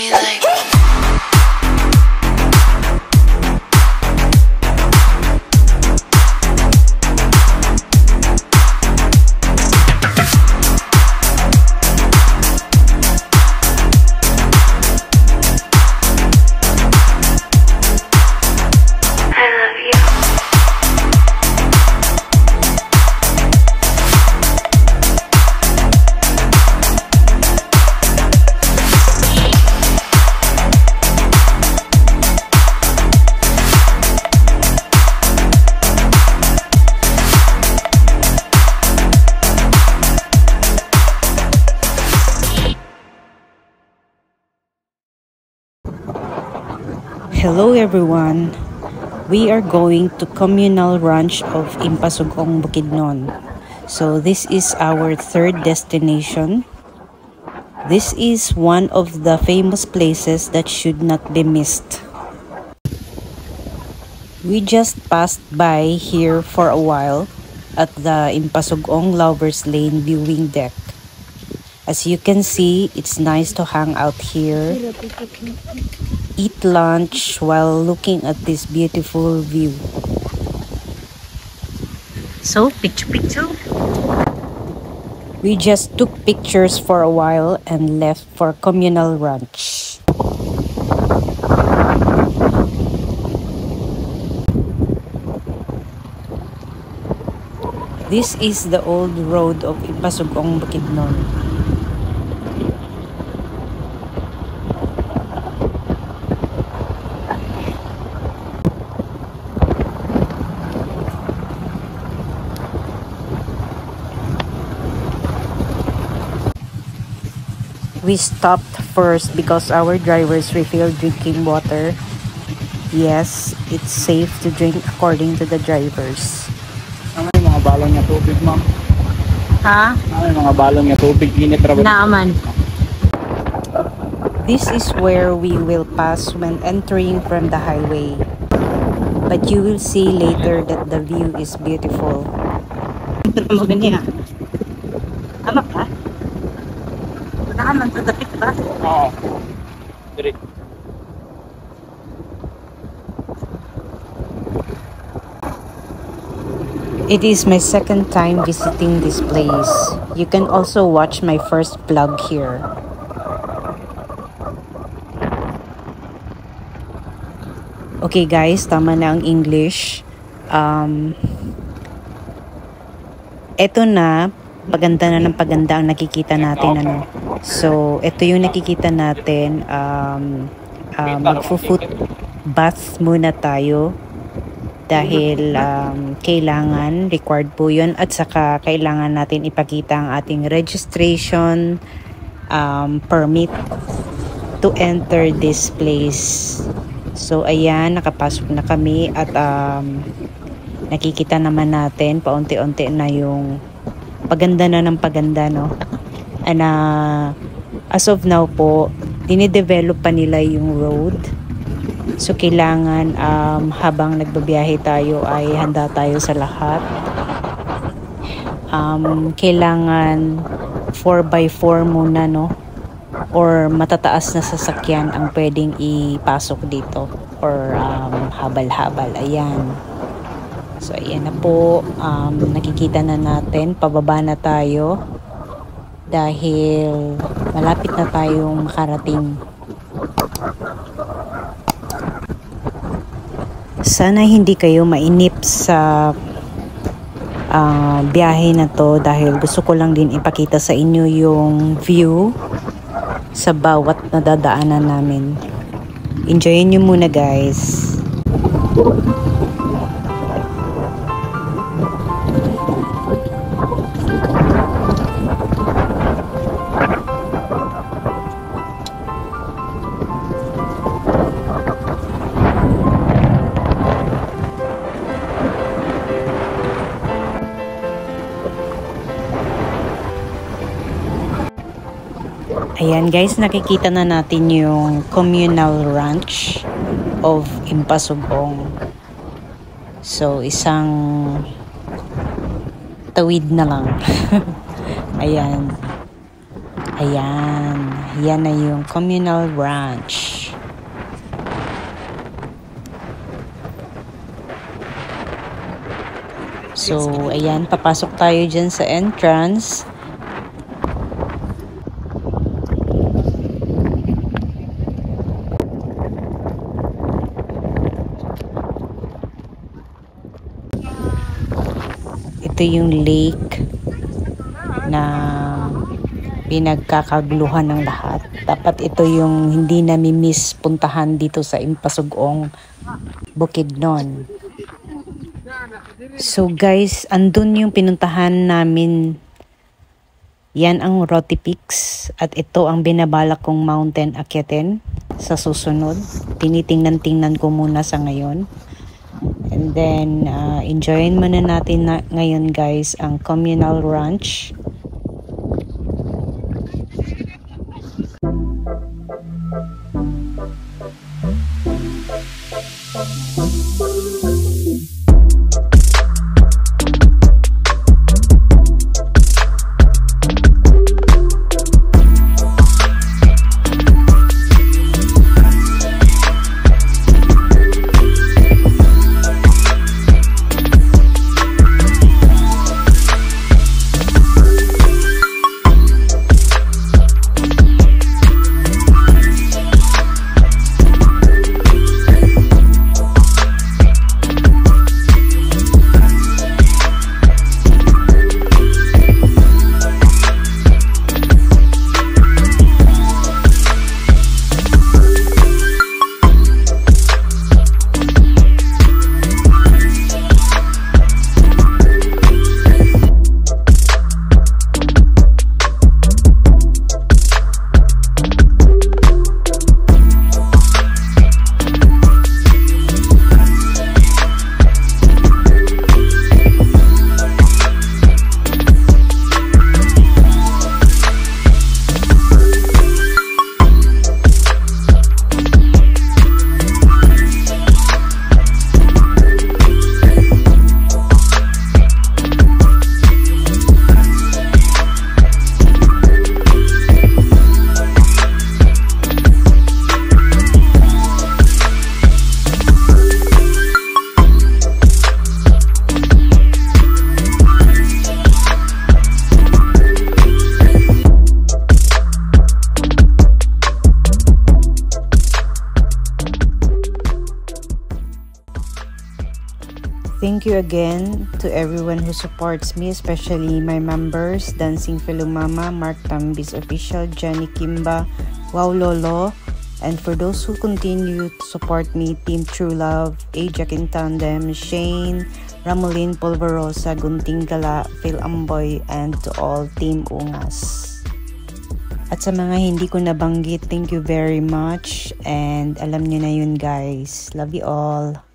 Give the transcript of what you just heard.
me like. Hello everyone! We are going to communal ranch of Impasugong, Bukidnon. So this is our third destination. This is one of the famous places that should not be missed. We just passed by here for a while at the Impasugong Lovers Lane viewing deck. As you can see, it's nice to hang out here, eat lunch while looking at this beautiful view. So, picture. We just took pictures for a while and left for communal ranch. This is the old road of Impasugong, Bukidnon. We stopped first because our drivers refilled drinking water. Yes, it's safe to drink according to the drivers. Ano yung mga balong niya tubig, ma'am? Ha? Ano yung mga balong niya tubig? Init raw. Naaman. This is where we will pass when entering from the highway. But you will see later that the view is beautiful. Ano ganyan? Ano ka? Naaman to the pit ba? Oo. Dire. It is my second time visiting this place. You can also watch my first vlog here. Okay guys, tama na ang English. Eto na, paganda na ng paganda ang nakikita natin. So, ito yung nakikita natin. Magfo-foot bath muna tayo. Dahil kailangan, required po yun, at saka kailangan natin ipakita ang ating registration permit to enter this place. So ayan, nakapasok na kami at nakikita naman natin paunti-unti na yung paganda na ng paganda, no? And as of now po, dinidevelop pa nila yung road. So kailangan habang nagbabiyahe tayo ay handa tayo sa lahat. Kailangan 4x4 muna, no? Or matataas na sasakyan ang pwedeng ipasok dito. Or habal-habal. Ayan. So ayan na po. Nakikita na natin. Pababa na tayo. Dahil malapit na tayong makarating. Sana hindi kayo mainip sa biyahe na to dahil gusto ko lang din ipakita sa inyo yung view sa bawat nadadaanan namin. Enjoyin nyo muna guys. Ayan guys, nakikita na natin yung communal ranch of Impasugong. So, isang tawid na lang. Ayan. Ayan. Yan na yung communal ranch. So, ayan, papasok tayo dyan sa entrance. Ito yung lake na pinagkakaguluhan ng lahat. Dapat ito yung hindi nami-miss puntahan dito sa Impasugong, Bukidnon. So guys, andun yung pinuntahan namin. Yan ang Roti Peaks at ito ang binabalak kong mountain akyatin sa susunod. Tinitingnan-tingnan ko muna sa ngayon. And then, enjoyin muna natin ngayon guys ang communal ranch. Thank you again to everyone who supports me, especially my members, Dancing Fellow Mama, Mark Tambis Official, Johnny Kimba, Wow Lolo, and for those who continue to support me, Team True Love, Ajax in Tandem, Shane, Ramolin Polverosa, Gunting Gala, Phil Amboy, and to all Team Ungas. At sa mga hindi ko nabanggit, thank you very much, and alam nyo na yun guys. Love you all.